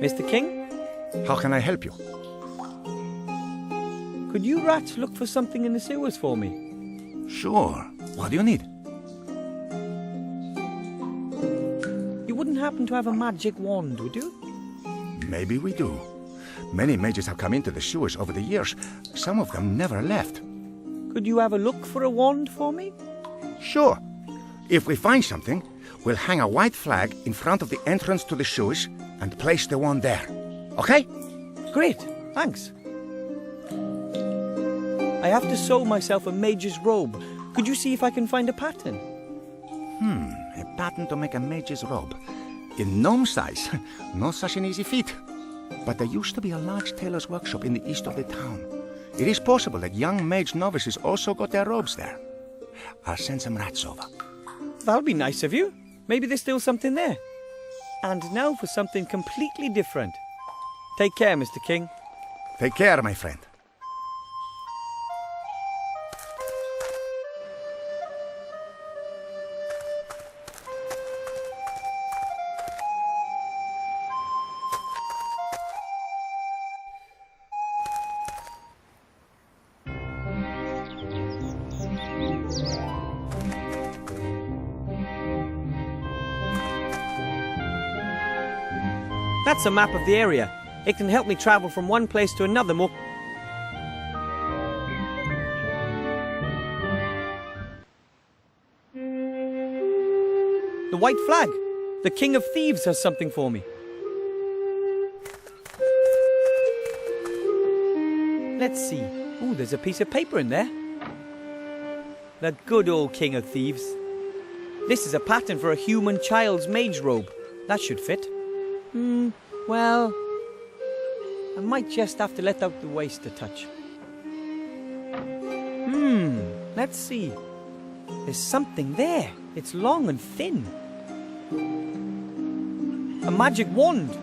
Mr. King? How can I help you? Could you rats look for something in the sewers for me? Sure. What do you need? You wouldn't happen to have a magic wand, would you? Maybe we do. Many mages have come into the sewers over the years. Some of them never left. Could you have a look for a wand for me? Sure. If we find something, we'll hang a white flag in front of the entrance to the sewers and place the wand there. Okay? Great, thanks. I have to sew myself a mage's robe. Could you see if I can find a pattern? A pattern to make a mage's robe. In gnome size, not such an easy feat. But there used to be a large tailor's workshop in the east of the town. It is possible that young mage novices also got their robes there. I'll send some rats over. That'll be nice of you. Maybe there's still something there. And now for something completely different. Take care, Mr. King. Take care, my friend. That's a map of the area. It can help me travel from one place to another more... The white flag! The King of Thieves has something for me. Let's see. Ooh, there's a piece of paper in there. The good old King of Thieves. This is a pattern for a human child's mage robe. That should fit. Well, I might just have to let out the waist a touch. Let's see. There's something there. It's long and thin. A magic wand.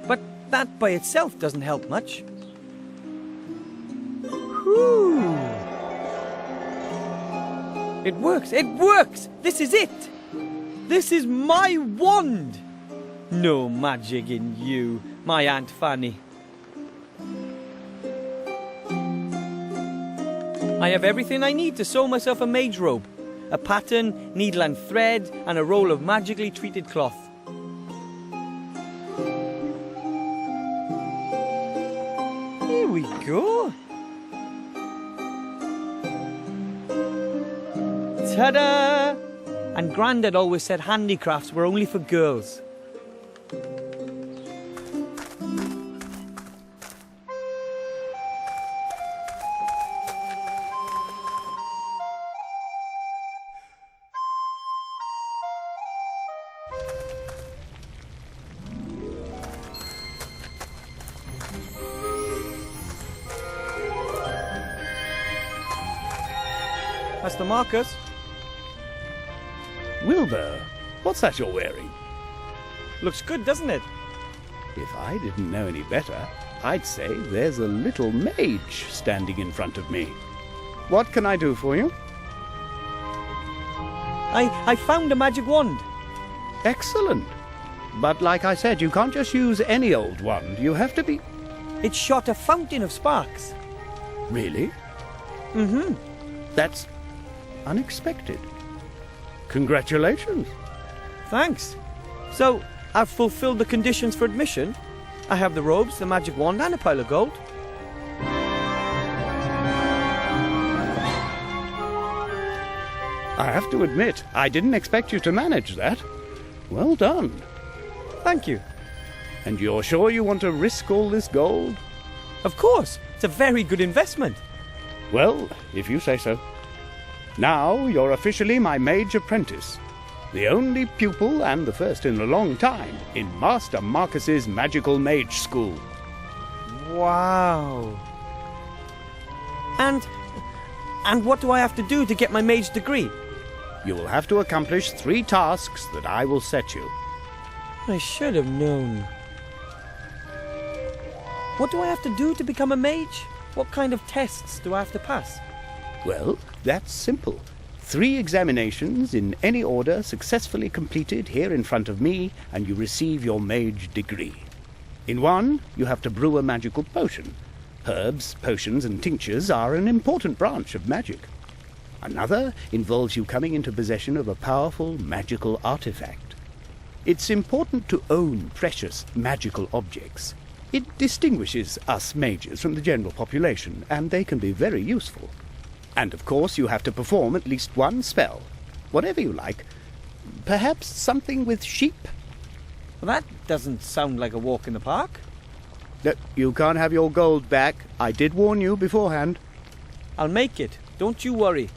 But that by itself doesn't help much. Whew. It works! It works! This is it! This is my wand! No magic in you, my Aunt Fanny. I have everything I need to sew myself a mage robe. A pattern, needle and thread, and a roll of magically treated cloth. Here we go. Ta-da! And Grandad always said handicrafts were only for girls. That's the markers. Wilbur, what's that you're wearing? Looks good, doesn't it? If I didn't know any better, I'd say there's a little mage standing in front of me. What can I do for you? I found a magic wand. Excellent. But like I said, you can't just use any old wand. You have to be... It shot a fountain of sparks. Really? Mm-hmm. That's unexpected. Congratulations. Thanks. So, I've fulfilled the conditions for admission. I have the robes, the magic wand, and a pile of gold. I have to admit, I didn't expect you to manage that. Well done. Thank you. And you're sure you want to risk all this gold? Of course. It's a very good investment. Well, if you say so. Now you're officially my Mage Apprentice. The only pupil, and the first in a long time, in Master Marcus's Magical Mage School. Wow. And what do I have to do to get my mage degree? You will have to accomplish 3 tasks that I will set you. I should have known. What do I have to do to become a mage? What kind of tests do I have to pass? Well, that's simple. 3 examinations in any order successfully completed here in front of me, and you receive your mage degree. In one, you have to brew a magical potion. Herbs, potions, and tinctures are an important branch of magic. Another involves you coming into possession of a powerful magical artifact. It's important to own precious magical objects. It distinguishes us mages from the general population, and they can be very useful. And of course you have to perform at least one spell. Whatever you like. Perhaps something with sheep? Well, that doesn't sound like a walk in the park. No, you can't have your gold back. I did warn you beforehand. I'll make it. Don't you worry.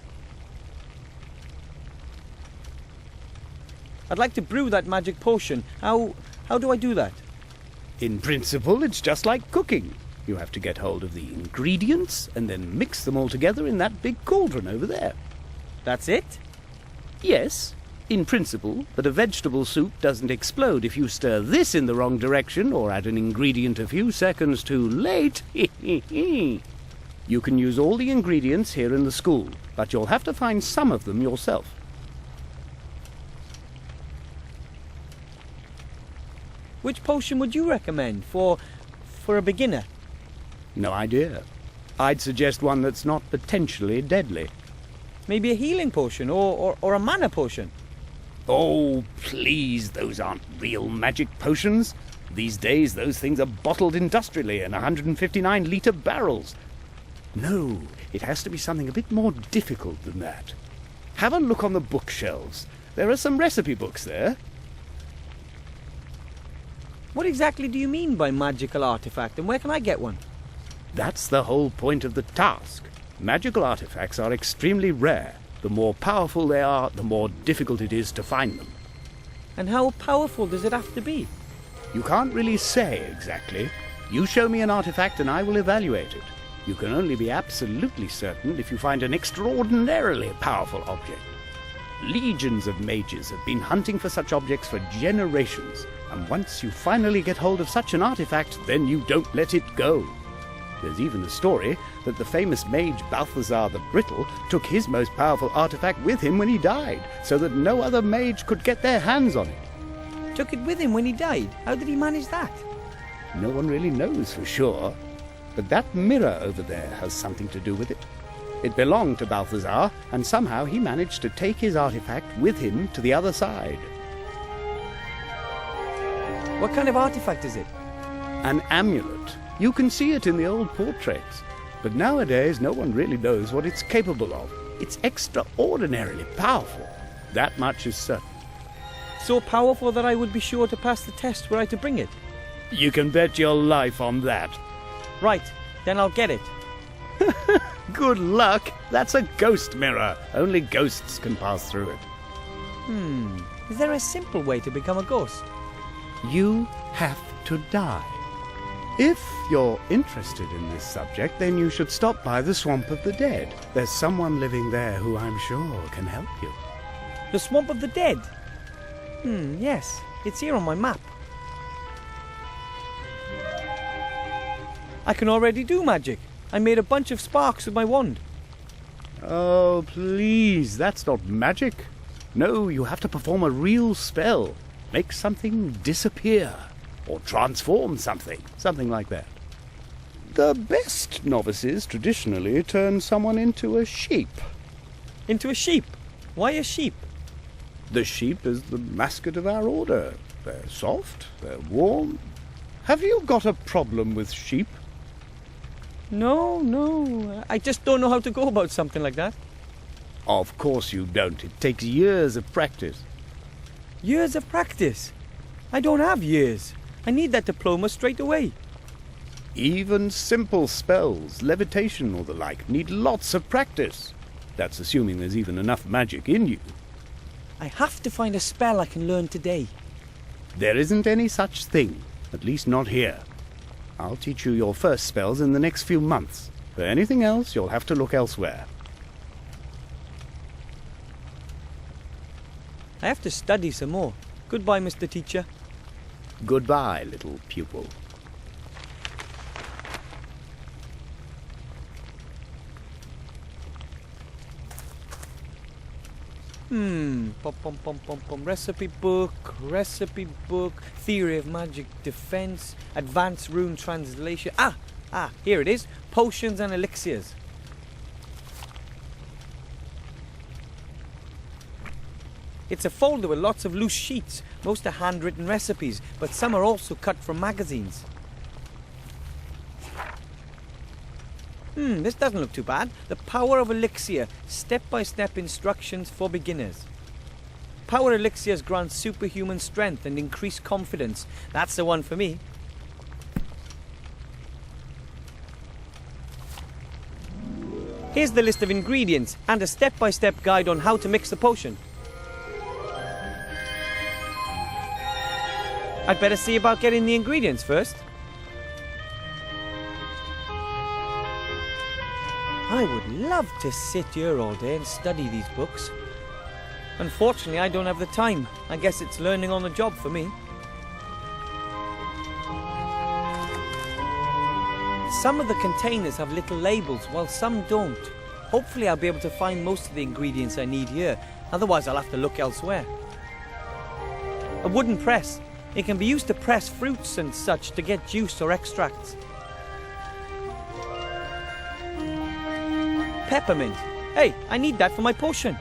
I'd like to brew that magic potion. How do I do that? In principle, it's just like cooking. You have to get hold of the ingredients and then mix them all together in that big cauldron over there. That's it? Yes, in principle, but a vegetable soup doesn't explode if you stir this in the wrong direction or add an ingredient a few seconds too late. You can use all the ingredients here in the school, but you'll have to find some of them yourself. Which potion would you recommend for a beginner? No idea. I'd suggest one that's not potentially deadly. Maybe a healing potion or a mana potion? Oh, please, those aren't real magic potions. These days, those things are bottled industrially in 159-litre barrels. No, it has to be something a bit more difficult than that. Have a look on the bookshelves. There are some recipe books there. What exactly do you mean by magical artifact, and where can I get one? That's the whole point of the task. Magical artifacts are extremely rare. The more powerful they are, the more difficult it is to find them. And how powerful does it have to be? You can't really say exactly. You show me an artifact and I will evaluate it. You can only be absolutely certain if you find an extraordinarily powerful object. Legions of mages have been hunting for such objects for generations, and once you finally get hold of such an artifact, then you don't let it go. There's even a story that the famous mage Balthazar the Brittle took his most powerful artifact with him when he died, so that no other mage could get their hands on it. Took it with him when he died? How did he manage that? No one really knows for sure, but that mirror over there has something to do with it. It belonged to Balthazar, and somehow he managed to take his artifact with him to the other side. What kind of artifact is it? An amulet. You can see it in the old portraits, but nowadays no one really knows what it's capable of. It's extraordinarily powerful. That much is certain. So powerful that I would be sure to pass the test were I to bring it? You can bet your life on that. Right, then I'll get it. Good luck. That's a ghost mirror. Only ghosts can pass through it. Is there a simple way to become a ghost? You have to die. If you're interested in this subject, then you should stop by the Swamp of the Dead. There's someone living there who I'm sure can help you. The Swamp of the Dead? Yes. It's here on my map. I can already do magic. I made a bunch of sparks with my wand. Oh, please, that's not magic. No, you have to perform a real spell. Make something disappear. Or transform something. Something like that. The best novices traditionally turn someone into a sheep. Into a sheep? Why a sheep? The sheep is the mascot of our order. They're soft, they're warm. Have you got a problem with sheep? No. I just don't know how to go about something like that. Of course you don't. It takes years of practice. Years of practice? I don't have years. I need that diploma straight away. Even simple spells, levitation or the like, need lots of practice. That's assuming there's even enough magic in you. I have to find a spell I can learn today. There isn't any such thing, at least not here. I'll teach you your first spells in the next few months. For anything else, you'll have to look elsewhere. I have to study some more. Goodbye, Mr. Teacher. Goodbye, little pupil. Recipe book, theory of magic defense, advanced rune translation. Here it is. Potions and elixirs. It's a folder with lots of loose sheets. Most are handwritten recipes, but some are also cut from magazines. This doesn't look too bad. The Power of Elixir. Step-by-step instructions for beginners. Power elixirs grant superhuman strength and increased confidence. That's the one for me. Here's the list of ingredients and a step-by-step guide on how to mix the potion. I'd better see about getting the ingredients first. I would love to sit here all day and study these books. Unfortunately, I don't have the time. I guess it's learning on the job for me. Some of the containers have little labels, while some don't. Hopefully I'll be able to find most of the ingredients I need here. Otherwise I'll have to look elsewhere. A wooden press. It can be used to press fruits and such to get juice or extracts. Peppermint. Hey, I need that for my potion.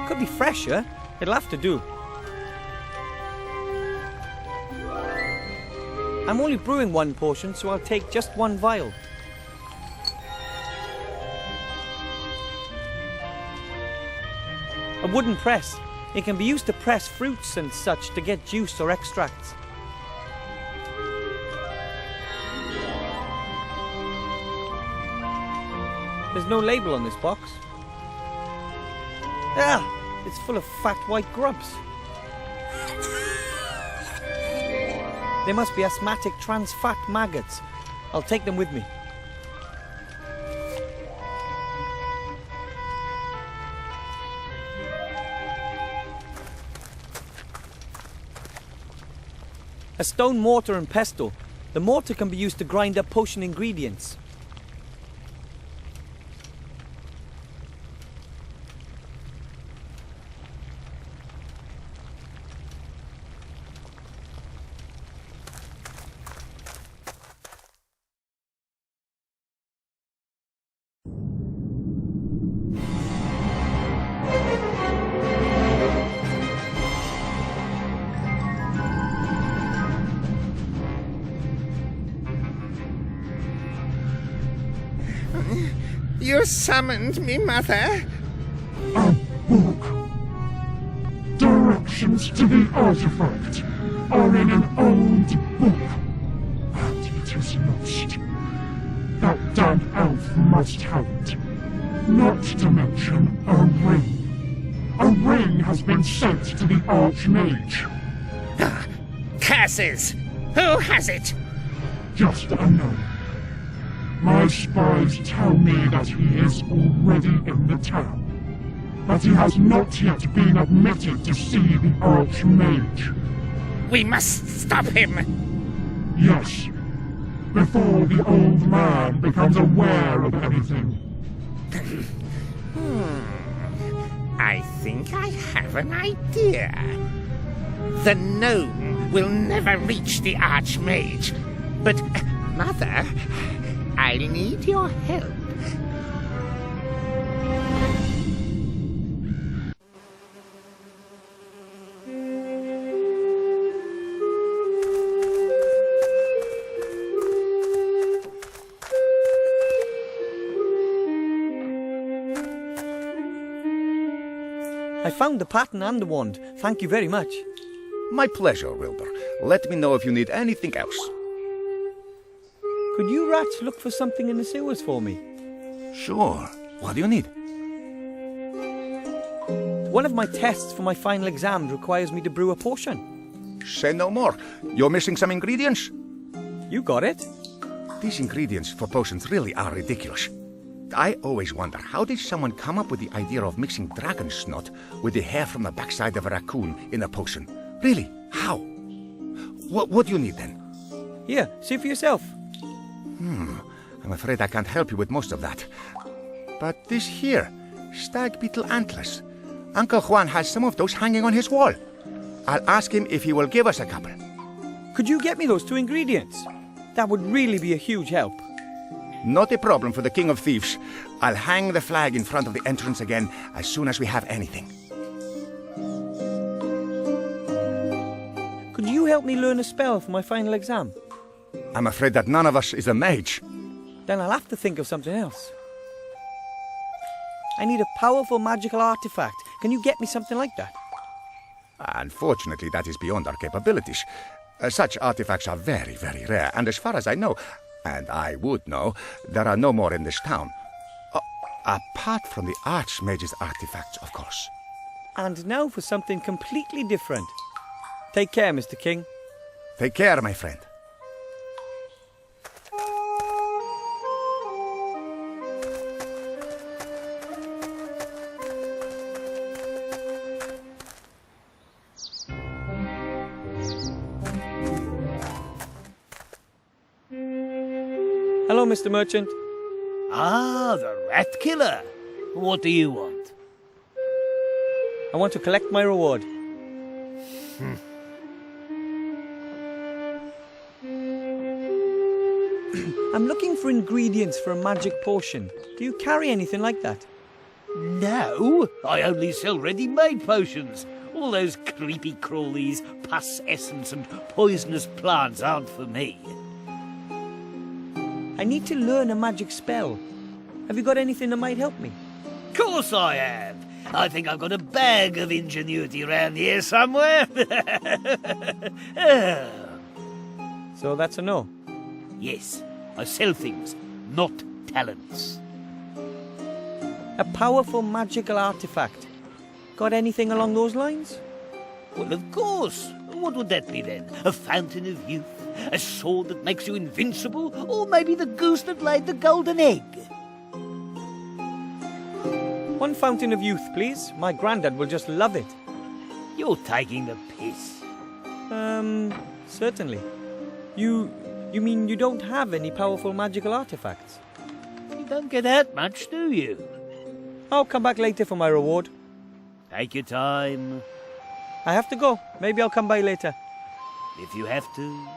Could be fresher. It'll have to do. I'm only brewing one potion, so I'll take just one vial. A wooden press. It can be used to press fruits and such to get juice or extracts. There's no label on this box. It's full of fat white grubs. They must be asthmatic trans fat maggots. I'll take them with me. A stone mortar and pestle. The mortar can be used to grind up potion ingredients. You summoned me, Mother? A book. Directions to the artifact are in an old book. And it is lost. That damn elf must have it. Not to mention a ring. A ring has been sent to the Archmage. Curses! Who has it? Just unknown. My spies tell me that he is already in the town, but he has not yet been admitted to see the Archmage. We must stop him! Yes, before the old man becomes aware of anything. I think I have an idea. The gnome will never reach the Archmage, but, Mother, I need your help. I found the pattern and the wand. Thank you very much. My pleasure, Wilbur. Let me know if you need anything else. Could you rats look for something in the sewers for me? Sure. What do you need? One of my tests for my final exam requires me to brew a potion. Say no more. You're missing some ingredients? You got it. These ingredients for potions really are ridiculous. I always wonder, how did someone come up with the idea of mixing dragon snot with the hair from the backside of a raccoon in a potion? Really? How? What do you need then? Here, see for yourself. I'm afraid I can't help you with most of that. But this here, Stag beetle antlers. Uncle Juan has some of those hanging on his wall. I'll ask him if he will give us a couple. Could you get me those 2 ingredients? That would really be a huge help. Not a problem for the King of Thieves. I'll hang the flag in front of the entrance again as soon as we have anything. Could you help me learn a spell for my final exam? I'm afraid that none of us is a mage. Then I'll have to think of something else. I need a powerful magical artifact. Can you get me something like that? Unfortunately, that is beyond our capabilities. Such artifacts are very, very rare, and as far as I know, and I would know, there are no more in this town. Apart from the Archmage's artifacts, of course. And now for something completely different. Take care, Mr. King. Take care, my friend. Hello, Mr. Merchant. Ah, the rat killer. What do you want? I want to collect my reward. I'm looking for ingredients for a magic potion. Do you carry anything like that? No, I only sell ready-made potions. All those creepy crawlies, pus essence and poisonous plants aren't for me. I need to learn a magic spell. Have you got anything that might help me? Course I have. I think I've got a bag of ingenuity around here somewhere. So that's a no. Yes, I sell things, not talents. A powerful magical artifact. Got anything along those lines? Well, of course. What would that be then? A fountain of youth? A sword that makes you invincible? Or maybe the goose that laid the golden egg? One fountain of youth, please. My granddad will just love it. You're taking the piss. Certainly. You mean you don't have any powerful magical artifacts? You don't get out much, do you? I'll come back later for my reward. Take your time, I have to go. Maybe I'll come by later. if you have to.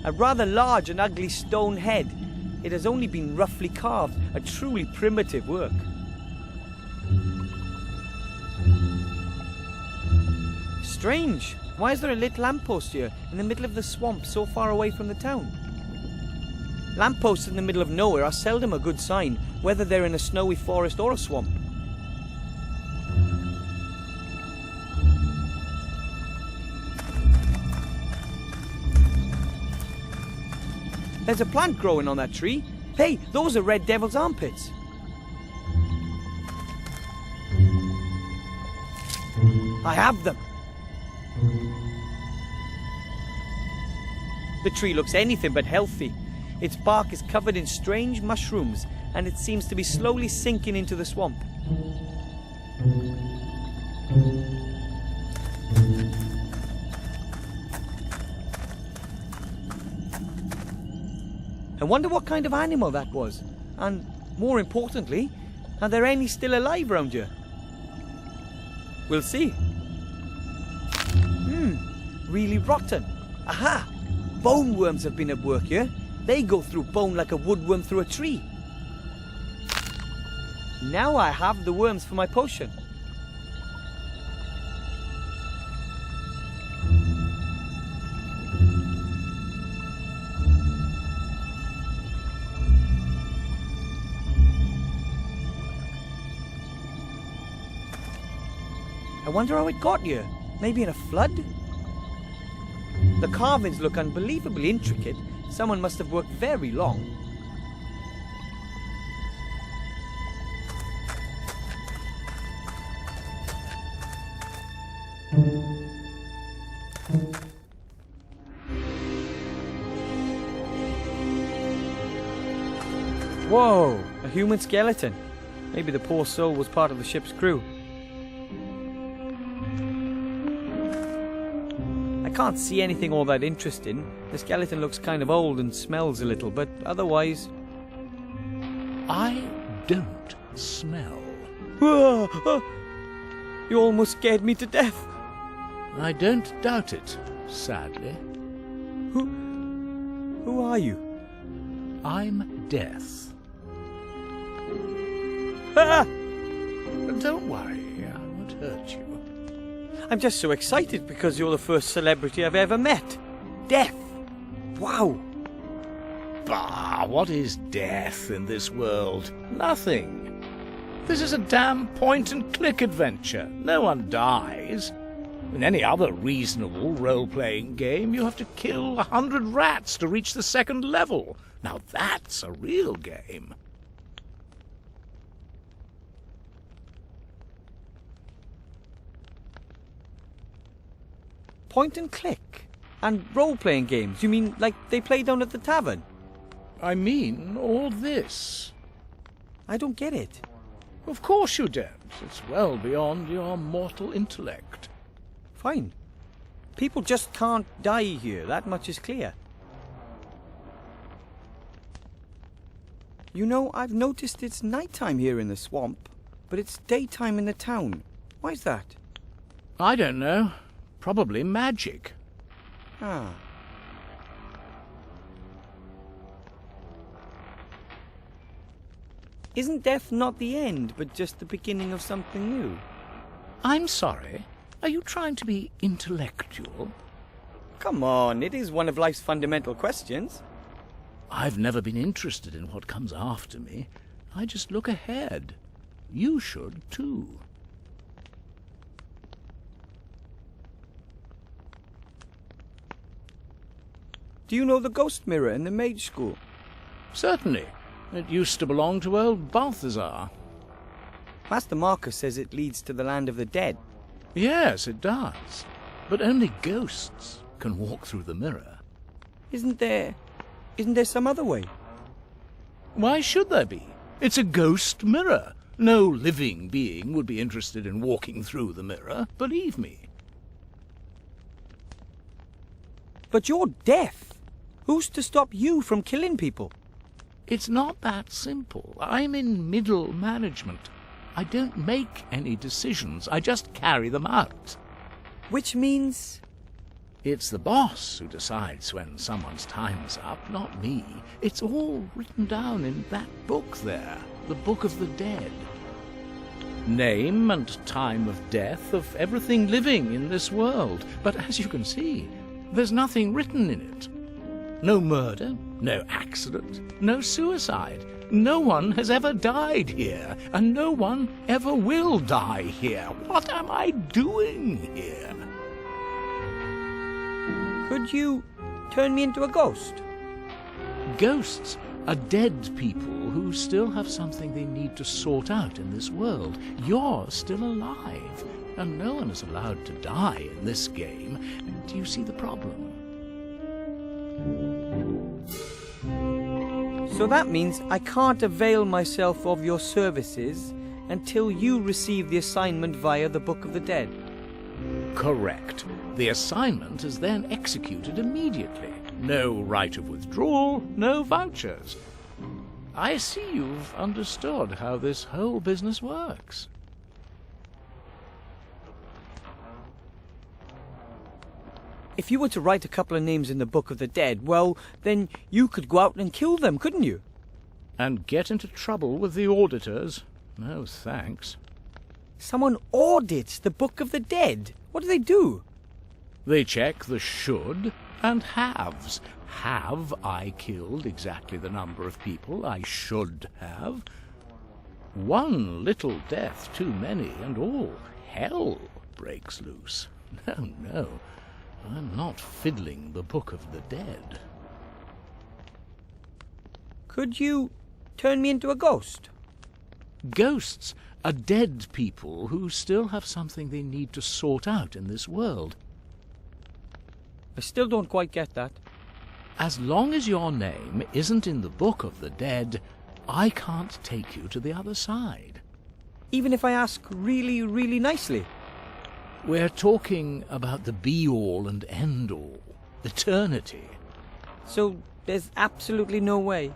A rather large and ugly stone head. It has only been roughly carved, a truly primitive work. Strange. Why is there a lit lamppost here, in the middle of the swamp, so far away from the town? Lampposts in the middle of nowhere are seldom a good sign, whether they're in a snowy forest or a swamp. There's a plant growing on that tree. Hey, those are Red Devil's armpits. I have them. The tree looks anything but healthy. Its bark is covered in strange mushrooms, and it seems to be slowly sinking into the swamp. I wonder what kind of animal that was. And, more importantly, are there any still alive around here? We'll see. Really rotten. Aha! Bone worms have been at work here. They go through bone like a woodworm through a tree. Now I have the worms for my potion. I wonder how it got here. Maybe in a flood? The carvings look unbelievably intricate. Someone must have worked very long. Whoa, a human skeleton. Maybe the poor soul was part of the ship's crew. I can't see anything all that interesting. The skeleton looks kind of old and smells a little, but otherwise... I don't smell. You almost scared me to death. I don't doubt it, sadly. Who are you? I'm Death. Ah! Don't worry, I won't hurt you. I'm just so excited because you're the first celebrity I've ever met. Death. Wow. Bah, what is death in this world? Nothing. This is a damn point-and-click adventure. No one dies. In any other reasonable role-playing game, you have to kill 100 rats to reach the second level. Now that's a real game. Point and click? And role-playing games? You mean like they play down at the tavern? I mean all this. I don't get it. Of course you don't. It's well beyond your mortal intellect. Fine. People just can't die here, that much is clear. You know, I've noticed it's nighttime here in the swamp, but it's daytime in the town. Why's that? I don't know. Probably magic. Ah. Isn't death not the end, but just the beginning of something new? I'm sorry. Are you trying to be intellectual? Come on, it is one of life's fundamental questions. I've never been interested in what comes after me. I just look ahead. You should, too. Do you know the ghost mirror in the mage school? Certainly. It used to belong to old Balthazar. Master Marcus says it leads to the land of the dead. Yes, it does. But only ghosts can walk through the mirror. Isn't there some other way? Why should there be? It's a ghost mirror. No living being would be interested in walking through the mirror, believe me. But you're death. Who's to stop you from killing people? It's not that simple. I'm in middle management. I don't make any decisions. I just carry them out. Which means... It's the boss who decides when someone's time is up, not me. It's all written down in that book there, the Book of the Dead. Name and time of death of everything living in this world. But as you can see, there's nothing written in it. No murder, no accident, no suicide. No one has ever died here, and no one ever will die here. What am I doing here? Could you turn me into a ghost? Ghosts are dead people who still have something they need to sort out in this world. You're still alive, and no one is allowed to die in this game. Do you see the problem? So that means I can't avail myself of your services until you receive the assignment via the Book of the Dead. Correct. The assignment is then executed immediately. No right of withdrawal, no vouchers. I see you've understood how this whole business works. If you were to write a couple of names in the Book of the Dead, well, then you could go out and kill them, couldn't you? And get into trouble with the auditors? No thanks. Someone audits the Book of the Dead. What do they do? They check the should and haves. Have I killed exactly the number of people I should have? One little death too many, and all hell breaks loose. No, no, I'm not fiddling the Book of the Dead. Could you turn me into a ghost? Ghosts are dead people who still have something they need to sort out in this world. I still don't quite get that. As long as your name isn't in the Book of the Dead, I can't take you to the other side. Even if I ask really, really nicely? We're talking about the be-all and end-all, eternity. So there's absolutely no way?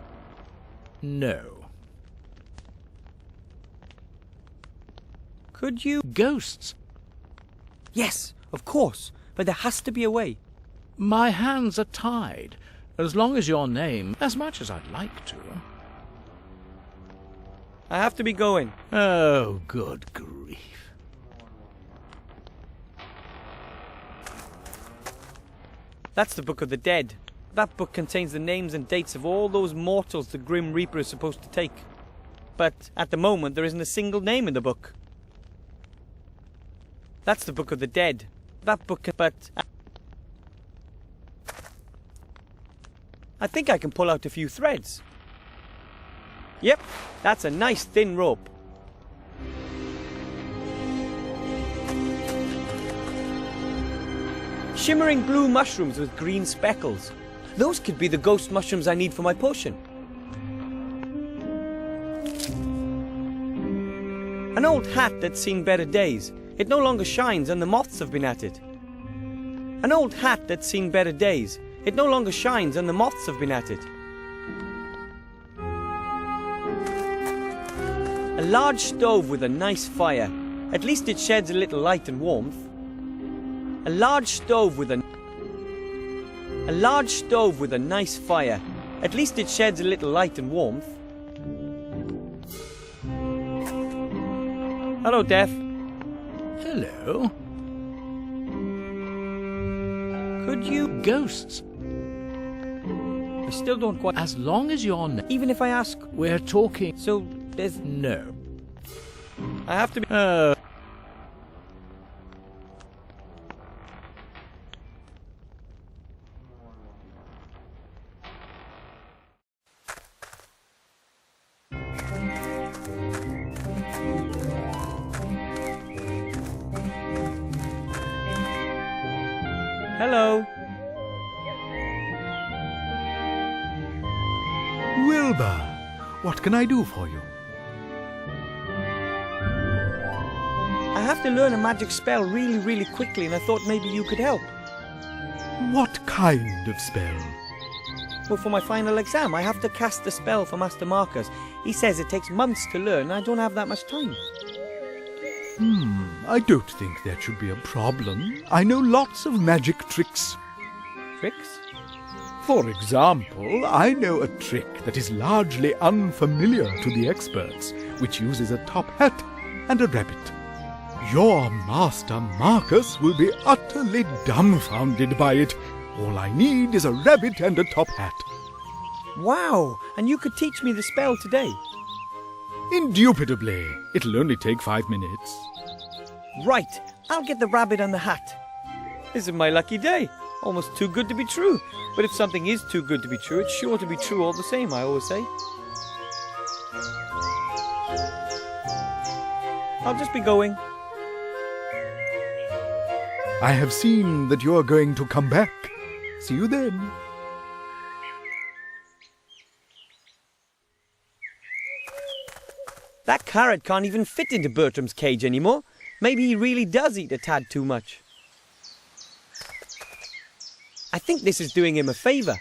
No. Could you... Ghosts? Yes, of course, but there has to be a way. My hands are tied. As long as your name, as much as I'd like to. I have to be going. Oh, good grief. That's the Book of the Dead. That book contains the names and dates of all those mortals the Grim Reaper is supposed to take. But at the moment, there isn't a single name in the book. That's the Book of the Dead. That book, but... I think I can pull out a few threads. Yep, that's a nice thin rope. Shimmering blue mushrooms with green speckles. Those could be the ghost mushrooms I need for my potion. An old hat that's seen better days. It no longer shines and the moths have been at it. An old hat that's seen better days. It no longer shines and the moths have been at it. A large stove with a nice fire. At least it sheds a little light and warmth. A large stove with a nice fire. At least it sheds a little light and warmth. Hello, Death. Hello. Could you... Ghosts. I still don't quite... As long as you're... Even if I ask... We're talking... So, there's... No. I have to be... Hello. Wilbur, what can I do for you? I have to learn a magic spell really, really quickly, and I thought maybe you could help. What kind of spell? Well, for my final exam, I have to cast a spell for Master Marcus. He says it takes months to learn, and I don't have that much time. I don't think that should be a problem. I know lots of magic tricks. Tricks? For example, I know a trick that is largely unfamiliar to the experts, which uses a top hat and a rabbit. Your Master Marcus will be utterly dumbfounded by it. All I need is a rabbit and a top hat. Wow! And you could teach me the spell today? Indubitably. It'll only take 5 minutes. Right! I'll get the rabbit and the hat. This is my lucky day. Almost too good to be true. But if something is too good to be true, it's sure to be true all the same, I always say. I'll just be going. I have seen that you're going to come back. See you then. That carrot can't even fit into Bertram's cage anymore. Maybe he really does eat a tad too much. I think this is doing him a favour.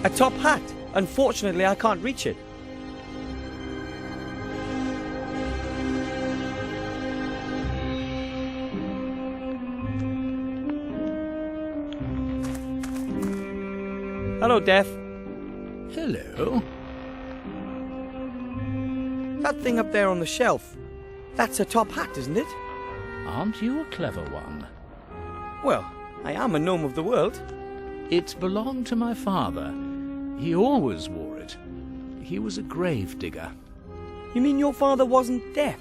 A top hat. Unfortunately, I can't reach it. Hello, Death. Hello. That thing up there on the shelf, that's a top hat, isn't it? Aren't you a clever one? Well, I am a gnome of the world. It belonged to my father. He always wore it. He was a grave digger. You mean your father wasn't deaf?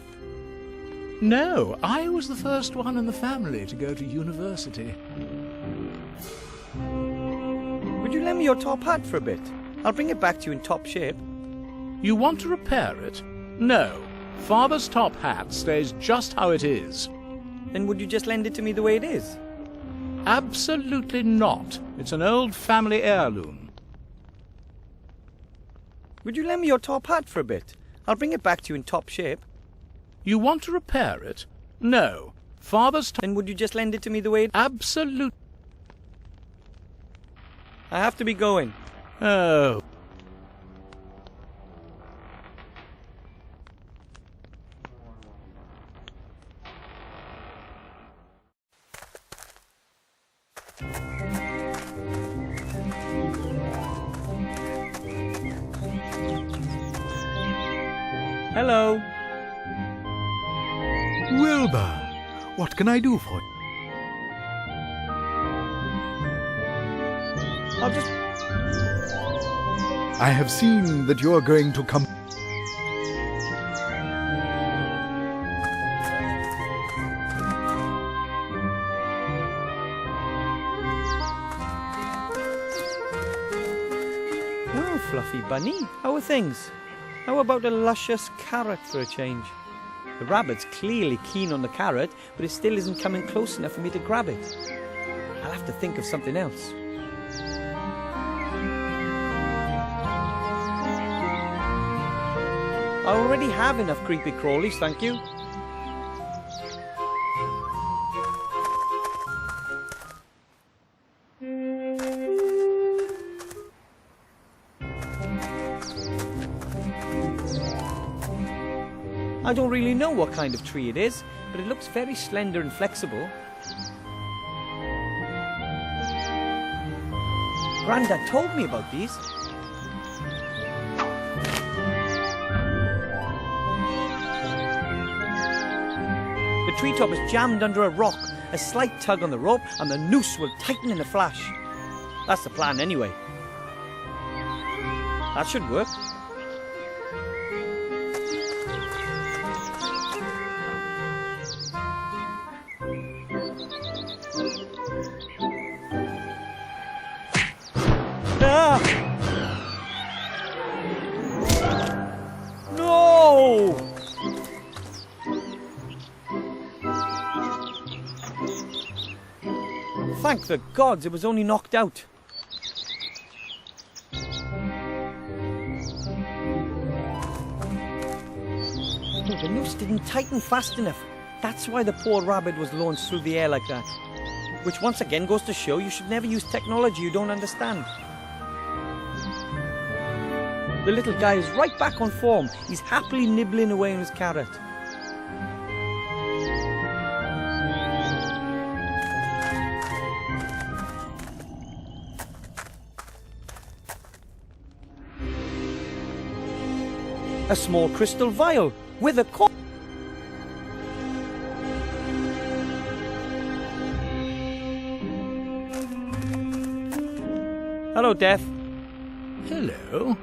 No, I was the first one in the family to go to university. Would you lend me your top hat for a bit? I'll bring it back to you in top shape. You want to repair it? No. Father's top hat stays just how it is. Then would you just lend it to me the way it is? Absolutely not. It's an old family heirloom. Would you lend me your top hat for a bit? I'll bring it back to you in top shape. You want to repair it? No. Father's top... Then would you just lend it to me the way it... Absolute... I have to be going. Oh. Hello. Wilbur, what can I do for you? I'll just... I have seen that you are going to come... Well, Fluffy Bunny, how are things? How about a luscious carrot for a change? The rabbit's clearly keen on the carrot, but it still isn't coming close enough for me to grab it. I'll have to think of something else. I already have enough creepy crawlies, thank you. I don't really know what kind of tree it is, but it looks very slender and flexible. Grandad told me about these. The treetop is jammed under a rock. A slight tug on the rope and the noose will tighten in a flash. That's the plan anyway. That should work. Ah! No! Thank the gods it was only knocked out. Oh, the noose didn't tighten fast enough. That's why the poor rabbit was launched through the air like that. Which once again goes to show you should never use technology you don't understand. The little guy is right back on form. He's happily nibbling away on his carrot. A small crystal vial with a cork. Hello, Death. Hello.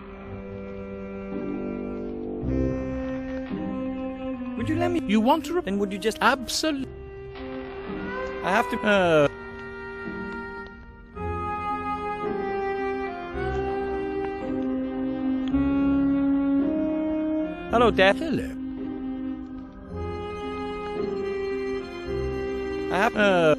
Would you let me... You want to... Then would you just... Absolutely... I have to... Hello, Death. Hello. I have...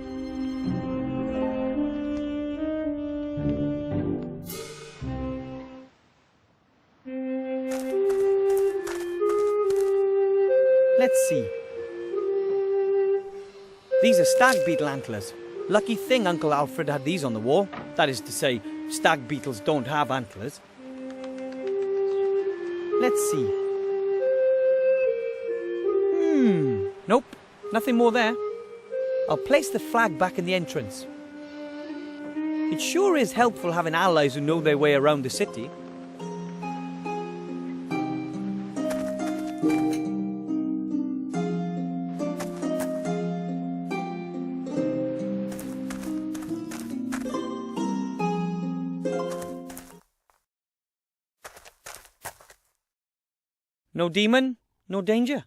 Let's see. These are stag beetle antlers. Lucky thing Uncle Alfred had these on the wall. That is to say, stag beetles don't have antlers. Let's see. Nope, nothing more there. I'll place the flag back in the entrance. It sure is helpful having allies who know their way around the city. No demon, no danger.